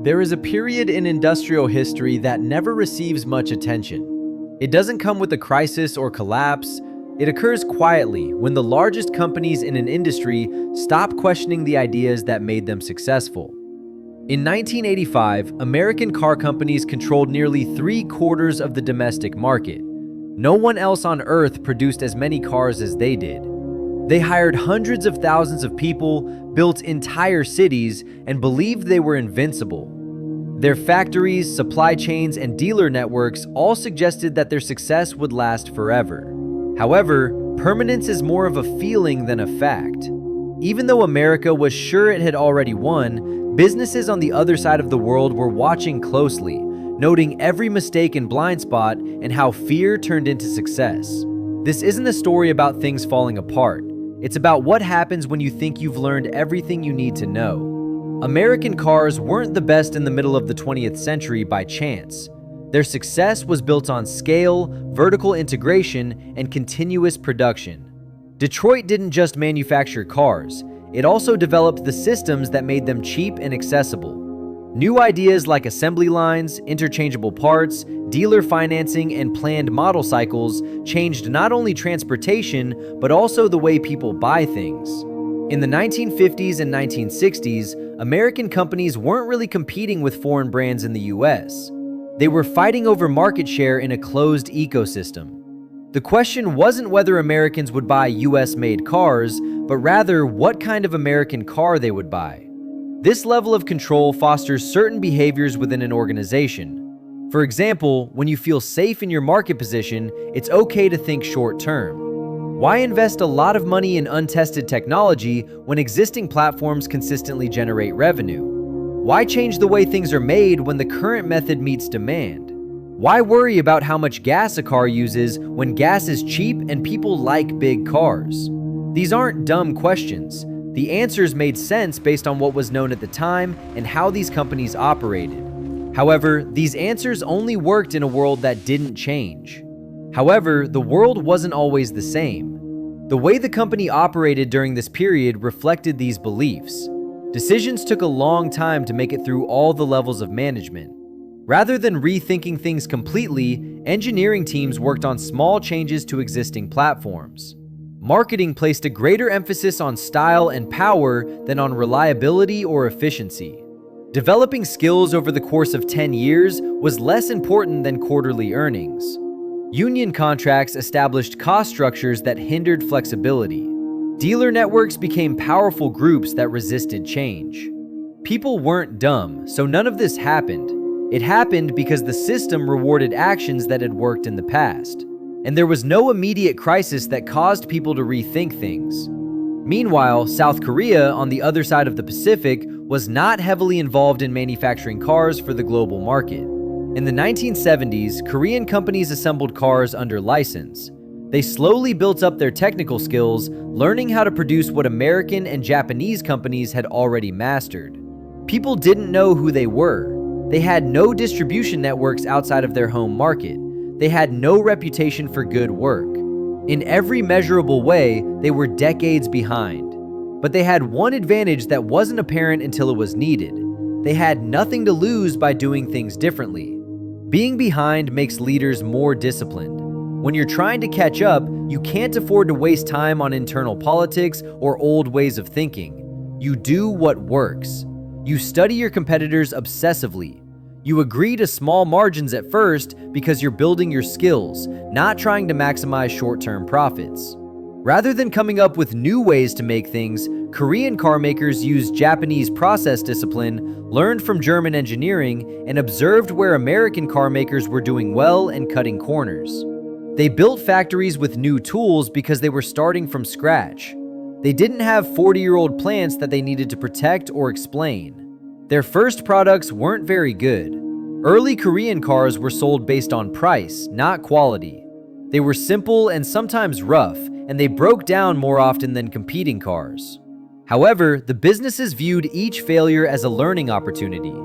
There is a period in industrial history that never receives much attention. It doesn't come with a crisis or collapse. It occurs quietly when the largest companies in an industry stop questioning the ideas that made them successful. In 1985, American car companies controlled nearly 3/4 of the domestic market. No one else on Earth produced as many cars as they did. They hired hundreds of thousands of people, built entire cities, and believed they were invincible. Their factories, supply chains, and dealer networks all suggested that their success would last forever. However, permanence is more of a feeling than a fact. Even though America was sure it had already won, businesses on the other side of the world were watching closely, noting every mistake and blind spot and how fear turned into success. This isn't a story about things falling apart. It's about what happens when you think you've learned everything you need to know. American cars weren't the best in the middle of the 20th century by chance. Their success was built on scale, vertical integration, and continuous production. Detroit didn't just manufacture cars, it also developed the systems that made them cheap and accessible. New ideas like assembly lines, interchangeable parts, dealer financing, and planned model cycles changed not only transportation, but also the way people buy things. In the 1950s and 1960s, American companies weren't really competing with foreign brands in the US. They were fighting over market share in a closed ecosystem. The question wasn't whether Americans would buy US-made cars, but rather what kind of American car they would buy. This level of control fosters certain behaviors within an organization. For example, when you feel safe in your market position, it's okay to think short-term. Why invest a lot of money in untested technology when existing platforms consistently generate revenue? Why change the way things are made when the current method meets demand? Why worry about how much gas a car uses when gas is cheap and people like big cars? These aren't dumb questions. The answers made sense based on what was known at the time and how these companies operated. However, these answers only worked in a world that didn't change. However, the world wasn't always the same. The way the company operated during this period reflected these beliefs. Decisions took a long time to make it through all the levels of management. Rather than rethinking things completely, engineering teams worked on small changes to existing platforms. Marketing placed a greater emphasis on style and power than on reliability or efficiency. Developing skills over the course of 10 years was less important than quarterly earnings. Union contracts established cost structures that hindered flexibility. Dealer networks became powerful groups that resisted change. People weren't dumb, so none of this happened. It happened because the system rewarded actions that had worked in the past. And there was no immediate crisis that caused people to rethink things. Meanwhile, South Korea, on the other side of the Pacific, was not heavily involved in manufacturing cars for the global market. In the 1970s, Korean companies assembled cars under license. They slowly built up their technical skills, learning how to produce what American and Japanese companies had already mastered. People didn't know who they were. They had no distribution networks outside of their home market. They had no reputation for good work. In every measurable way, they were decades behind. But they had one advantage that wasn't apparent until it was needed. They had nothing to lose by doing things differently. Being behind makes leaders more disciplined. When you're trying to catch up, you can't afford to waste time on internal politics or old ways of thinking. You do what works. You study your competitors obsessively. You agree to small margins at first because you're building your skills, not trying to maximize short-term profits. Rather than coming up with new ways to make things, Korean car makers used Japanese process discipline, learned from German engineering, and observed where American car makers were doing well and cutting corners. They built factories with new tools because they were starting from scratch. They didn't have 40-year-old plants that they needed to protect or explain. Their first products weren't very good. Early Korean cars were sold based on price, not quality. They were simple and sometimes rough, and they broke down more often than competing cars. However, the businesses viewed each failure as a learning opportunity.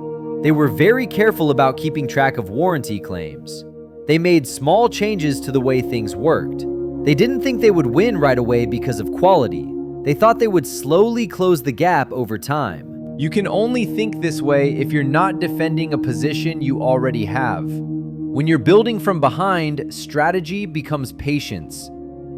They were very careful about keeping track of warranty claims. They made small changes to the way things worked. They didn't think they would win right away because of quality. They thought they would slowly close the gap over time. You can only think this way if you're not defending a position you already have. When you're building from behind, strategy becomes patience.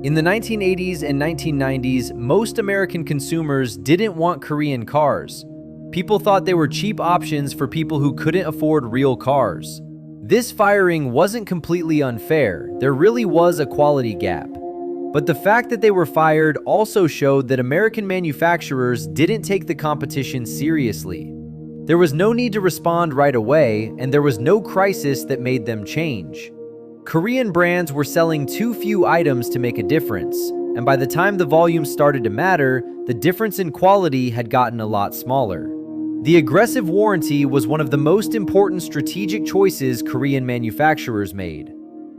In the 1980s and 1990s, most American consumers didn't want Korean cars. People thought they were cheap options for people who couldn't afford real cars. This firing wasn't completely unfair. There really was a quality gap. But the fact that they were fired also showed that American manufacturers didn't take the competition seriously. There was no need to respond right away, and there was no crisis that made them change. Korean brands were selling too few items to make a difference, and by the time the volume started to matter, the difference in quality had gotten a lot smaller. The aggressive warranty was one of the most important strategic choices Korean manufacturers made.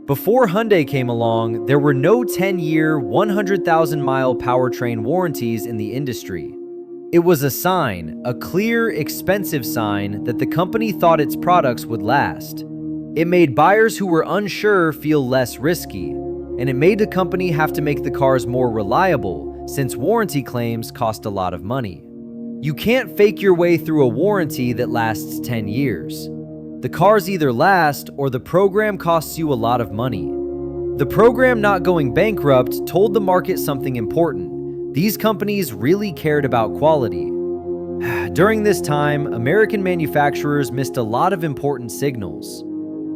Before Hyundai came along, there were no 10-year, 100,000-mile powertrain warranties in the industry. It was a sign, a clear, expensive sign, that the company thought its products would last. It made buyers who were unsure feel less risky, and it made the company have to make the cars more reliable, since warranty claims cost a lot of money. You can't fake your way through a warranty that lasts 10 years. The cars either last, or the program costs you a lot of money. The program not going bankrupt told the market something important. These companies really cared about quality. During this time, American manufacturers missed a lot of important signals.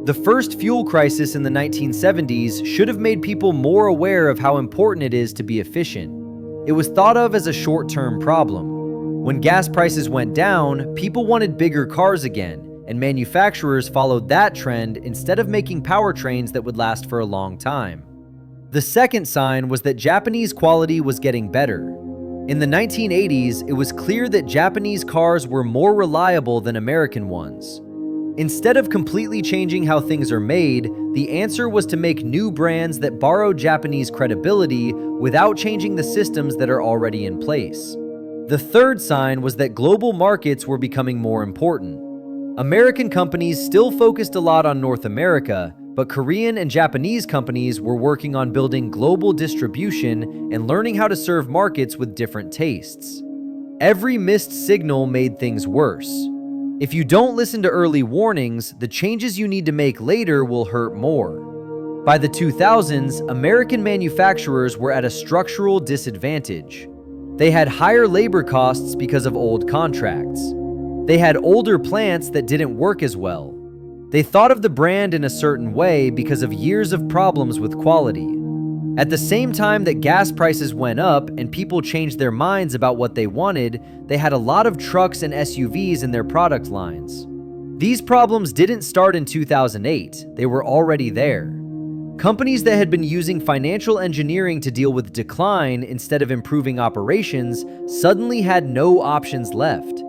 The first fuel crisis in the 1970s should have made people more aware of how important it is to be efficient. It was thought of as a short-term problem. When gas prices went down, people wanted bigger cars again, and manufacturers followed that trend instead of making powertrains that would last for a long time. The second sign was that Japanese quality was getting better. In the 1980s, it was clear that Japanese cars were more reliable than American ones. Instead of completely changing how things are made, the answer was to make new brands that borrow Japanese credibility without changing the systems that are already in place. The third sign was that global markets were becoming more important. American companies still focused a lot on North America, but Korean and Japanese companies were working on building global distribution and learning how to serve markets with different tastes. Every missed signal made things worse. If you don't listen to early warnings, the changes you need to make later will hurt more. By the 2000s, American manufacturers were at a structural disadvantage. They had higher labor costs because of old contracts. They had older plants that didn't work as well. They thought of the brand in a certain way because of years of problems with quality. At the same time that gas prices went up and people changed their minds about what they wanted, they had a lot of trucks and SUVs in their product lines. These problems didn't start in 2008, they were already there. Companies that had been using financial engineering to deal with decline instead of improving operations suddenly had no options left.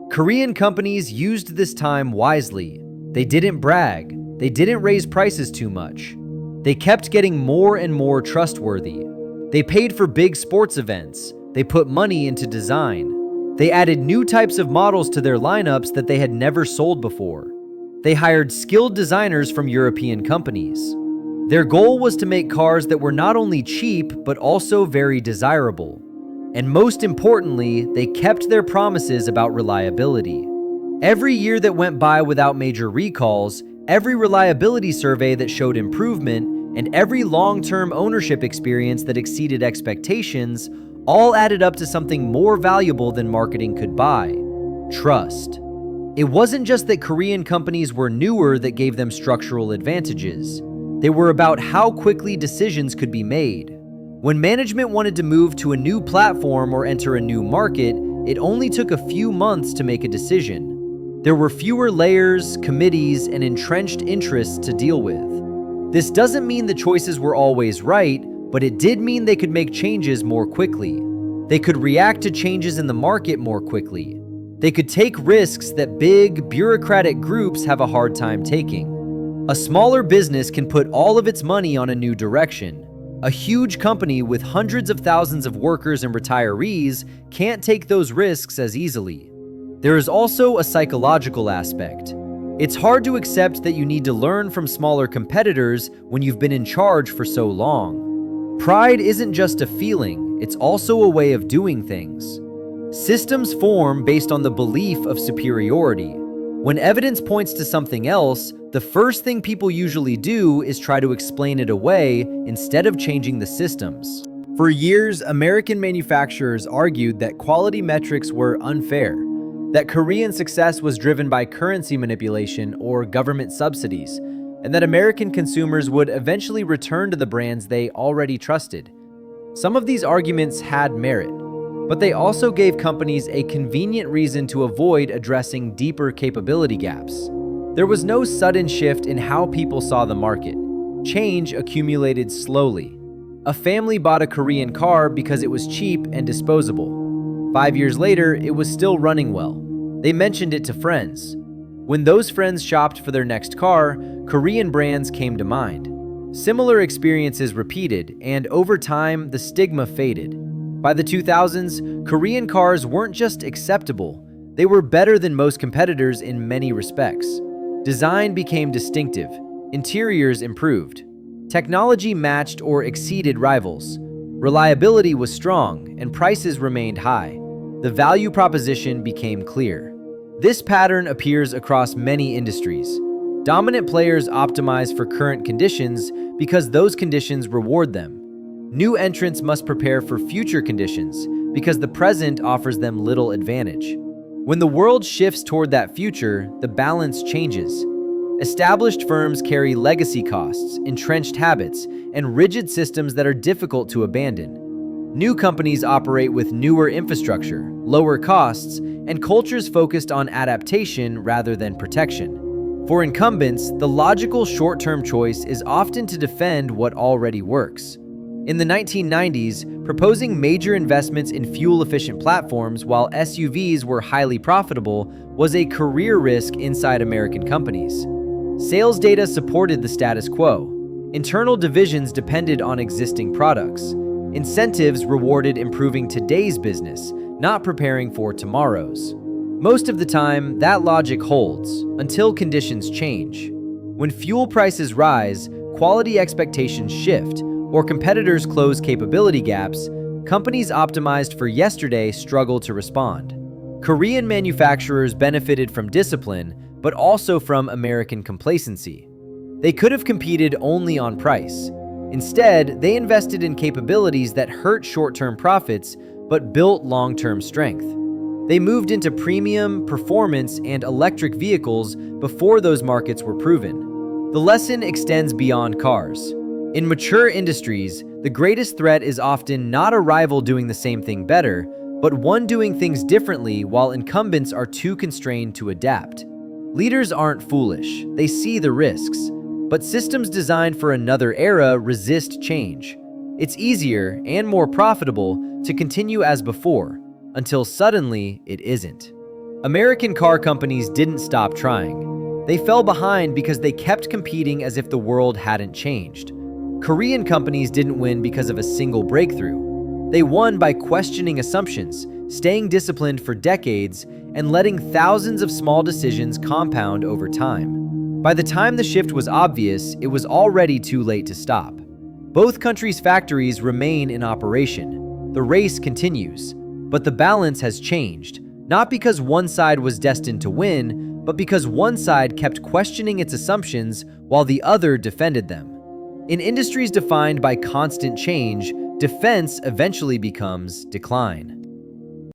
Korean companies used this time wisely. They didn't brag, they didn't raise prices too much. They kept getting more and more trustworthy. They paid for big sports events. They put money into design. They added new types of models to their lineups that they had never sold before. They hired skilled designers from European companies. Their goal was to make cars that were not only cheap, but also very desirable. And most importantly, they kept their promises about reliability. Every year that went by without major recalls, every reliability survey that showed improvement, and every long-term ownership experience that exceeded expectations all added up to something more valuable than marketing could buy: trust. It wasn't just that Korean companies were newer that gave them structural advantages. They were about how quickly decisions could be made. When management wanted to move to a new platform or enter a new market, it only took a few months to make a decision. There were fewer layers, committees, and entrenched interests to deal with. This doesn't mean the choices were always right, but it did mean they could make changes more quickly. They could react to changes in the market more quickly. They could take risks that big, bureaucratic groups have a hard time taking. A smaller business can put all of its money on a new direction. A huge company with hundreds of thousands of workers and retirees can't take those risks as easily. There is also a psychological aspect. It's hard to accept that you need to learn from smaller competitors when you've been in charge for so long. Pride isn't just a feeling, it's also a way of doing things. Systems form based on the belief of superiority. When evidence points to something else, the first thing people usually do is try to explain it away instead of changing the systems. For years, American manufacturers argued that quality metrics were unfair, that Korean success was driven by currency manipulation or government subsidies, and that American consumers would eventually return to the brands they already trusted. Some of these arguments had merit, but they also gave companies a convenient reason to avoid addressing deeper capability gaps. There was no sudden shift in how people saw the market. Change accumulated slowly. A family bought a Korean car because it was cheap and disposable. 5 years later, it was still running well. They mentioned it to friends. When those friends shopped for their next car, Korean brands came to mind. Similar experiences repeated, and over time, the stigma faded. By the 2000s, Korean cars weren't just acceptable, they were better than most competitors in many respects. Design became distinctive, interiors improved, technology matched or exceeded rivals, reliability was strong, and prices remained high. The value proposition became clear. This pattern appears across many industries. Dominant players optimize for current conditions because those conditions reward them. New entrants must prepare for future conditions because the present offers them little advantage. When the world shifts toward that future, the balance changes. Established firms carry legacy costs, entrenched habits, and rigid systems that are difficult to abandon. New companies operate with newer infrastructure, lower costs, and cultures focused on adaptation rather than protection. For incumbents, the logical short-term choice is often to defend what already works. In the 1990s, proposing major investments in fuel-efficient platforms while SUVs were highly profitable was a career risk inside American companies. Sales data supported the status quo. Internal divisions depended on existing products. Incentives rewarded improving today's business, not preparing for tomorrow's. Most of the time, that logic holds, until conditions change. When fuel prices rise, quality expectations shift, or competitors close capability gaps, companies optimized for yesterday struggle to respond. Korean manufacturers benefited from discipline, but also from American complacency. They could have competed only on price. Instead, they invested in capabilities that hurt short-term profits, but built long-term strength. They moved into premium, performance, and electric vehicles before those markets were proven. The lesson extends beyond cars. In mature industries, the greatest threat is often not a rival doing the same thing better, but one doing things differently while incumbents are too constrained to adapt. Leaders aren't foolish, they see the risks, but systems designed for another era resist change. It's easier and more profitable to continue as before, until suddenly it isn't. American car companies didn't stop trying. They fell behind because they kept competing as if the world hadn't changed. Korean companies didn't win because of a single breakthrough. They won by questioning assumptions, staying disciplined for decades, and letting thousands of small decisions compound over time. By the time the shift was obvious, it was already too late to stop. Both countries' factories remain in operation. The race continues, but the balance has changed, not because one side was destined to win, but because one side kept questioning its assumptions while the other defended them. In industries defined by constant change, defense eventually becomes decline.